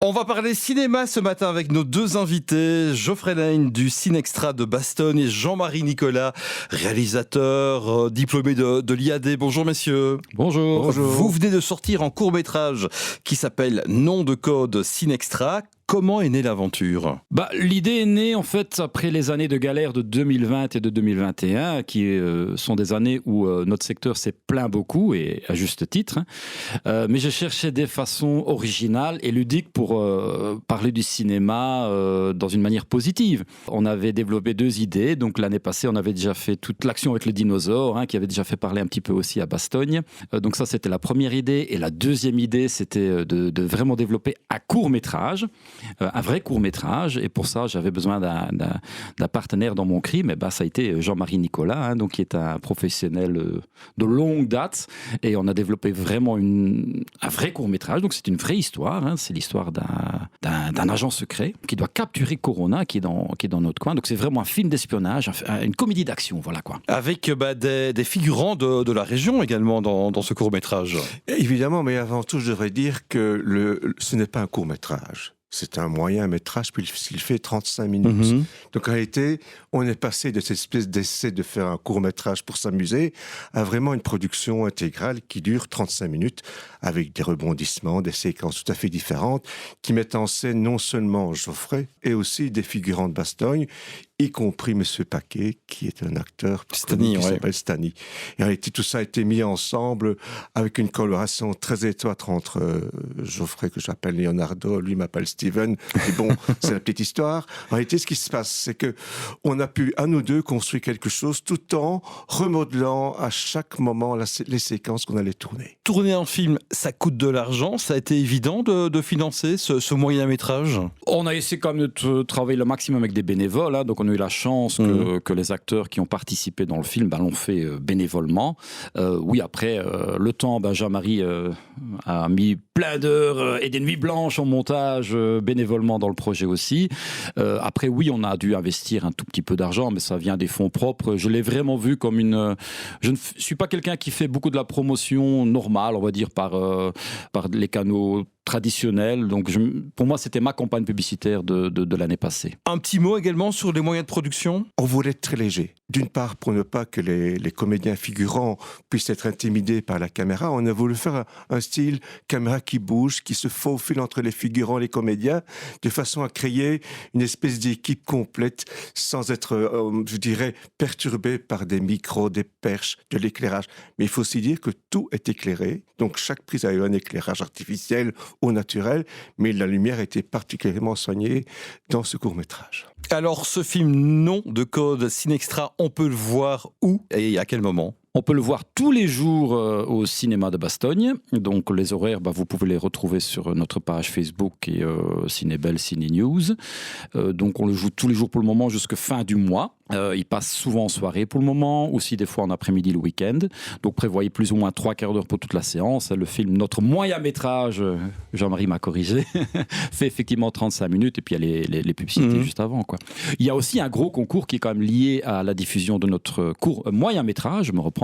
On va parler cinéma ce matin avec nos deux invités, Geoffrey Lane du Cinextra de Bastogne et Jean-Marie Nicolas, réalisateur, diplômé de l'IAD. Bonjour messieurs. Bonjour. Bonjour. Vous venez de sortir un court-métrage qui s'appelle Nom de code Cinextra. Comment est née l'aventure ? L'idée est née en fait après les années de galère de 2020 et de 2021 qui sont des années où notre secteur s'est plaint beaucoup et à juste titre. Mais je cherchais des façons originales et ludiques pour parler du cinéma dans une manière positive. On avait développé deux idées. Donc l'année passée, on avait déjà fait toute l'action avec le dinosaure qui avait déjà fait parler un petit peu aussi à Bastogne. Donc ça, c'était la première idée. Et la deuxième idée, c'était de vraiment développer un court-métrage. Un vrai court-métrage, et pour ça j'avais besoin d'un partenaire dans mon crime, ça a été Jean-Marie Nicolas, donc, qui est un professionnel de longue date, et on a développé vraiment un vrai court-métrage, donc c'est une vraie histoire, c'est l'histoire d'un agent secret qui doit capturer Corona, qui est dans notre coin, donc c'est vraiment un film d'espionnage, une comédie d'action, voilà quoi. Avec des figurants de la région également dans ce court-métrage. Évidemment, mais avant tout je devrais dire que ce n'est pas un court-métrage. C'est un moyen métrage puisqu'il fait 35 minutes. Donc en réalité, on est passé de cette espèce d'essai de faire un court-métrage pour s'amuser à vraiment une production intégrale qui dure 35 minutes avec des rebondissements, des séquences tout à fait différentes qui mettent en scène non seulement Geoffrey et aussi des figurants de Bastogne, y compris Monsieur Paquet, qui est un acteur qui s'appelle Stani. Et en réalité, tout ça a été mis ensemble avec une coloration très étroite entre Geoffrey, que j'appelle Leonardo, lui m'appelle Steven. Et bon, c'est la petite histoire. En réalité, ce qui se passe, c'est que on a pu, à nous deux, construire quelque chose tout en remodelant à chaque moment les séquences qu'on allait tourner. Tourner un film, ça coûte de l'argent. Ça a été évident de financer ce moyen-métrage ? On a essayé quand même de travailler le maximum avec des bénévoles, donc on a eu la chance que les acteurs qui ont participé dans le film l'ont fait bénévolement. Oui, après, le temps, Jean-Marie a mis plein d'heures et des nuits blanches en montage bénévolement dans le projet aussi. Après, oui, on a dû investir un tout petit peu d'argent, mais ça vient des fonds propres. Je l'ai vraiment vu comme je ne suis pas quelqu'un qui fait beaucoup de la promotion normale, on va dire, par les canaux traditionnel. Donc pour moi, c'était ma campagne publicitaire de l'année passée. Un petit mot également sur les moyens de production ? On voulait être très léger. D'une part, pour ne pas que les comédiens figurants puissent être intimidés par la caméra, on a voulu faire un style caméra qui bouge, qui se faufile entre les figurants et les comédiens, de façon à créer une espèce d'équipe complète sans être, je dirais, perturbé par des micros, des perches, de l'éclairage. Mais il faut aussi dire que tout est éclairé. Donc chaque prise a eu un éclairage artificiel au naturel, mais la lumière a été particulièrement soignée dans ce court-métrage. Alors, ce film Nom de code Cinextra, on peut le voir où et à quel moment ? On peut le voir tous les jours au cinéma de Bastogne. Donc les horaires, vous pouvez les retrouver sur notre page Facebook et Cinébelle, Ciné News. Donc on le joue tous les jours pour le moment jusqu'à fin du mois. Il passe souvent en soirée pour le moment, aussi des fois en après-midi le week-end. Donc prévoyez plus ou moins 3/4 d'heure pour toute la séance. Le film, notre moyen-métrage, Jean-Marie m'a corrigé, fait effectivement 35 minutes et puis il y a les publicités juste avant, quoi. Il y a aussi un gros concours qui est quand même lié à la diffusion de notre court moyen-métrage, je me reprends.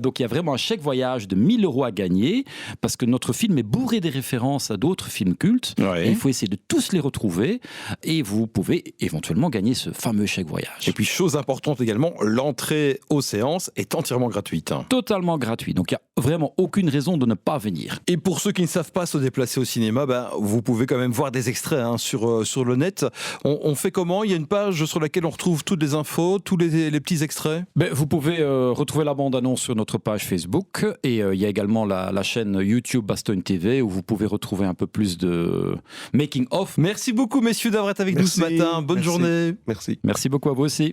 Donc il y a vraiment un chèque voyage de 1 000 € à gagner parce que notre film est bourré des références à d'autres films cultes. Et il faut essayer de tous les retrouver et vous pouvez éventuellement gagner ce fameux chèque voyage. Et puis chose importante également, l'entrée aux séances est entièrement gratuite. Totalement gratuit, donc il n'y a vraiment aucune raison de ne pas venir. Et pour ceux qui ne savent pas se déplacer au cinéma, vous pouvez quand même voir des extraits sur le net. On fait comment ? Il y a une page sur laquelle on retrouve toutes les infos, tous les petits extraits ? Vous pouvez retrouver la bande-annonce sur notre page Facebook et il y a également la chaîne YouTube Bastogne TV où vous pouvez retrouver un peu plus de making of. Merci beaucoup messieurs d'avoir été avec nous ce matin. Bonne journée. Merci. Merci beaucoup à vous aussi.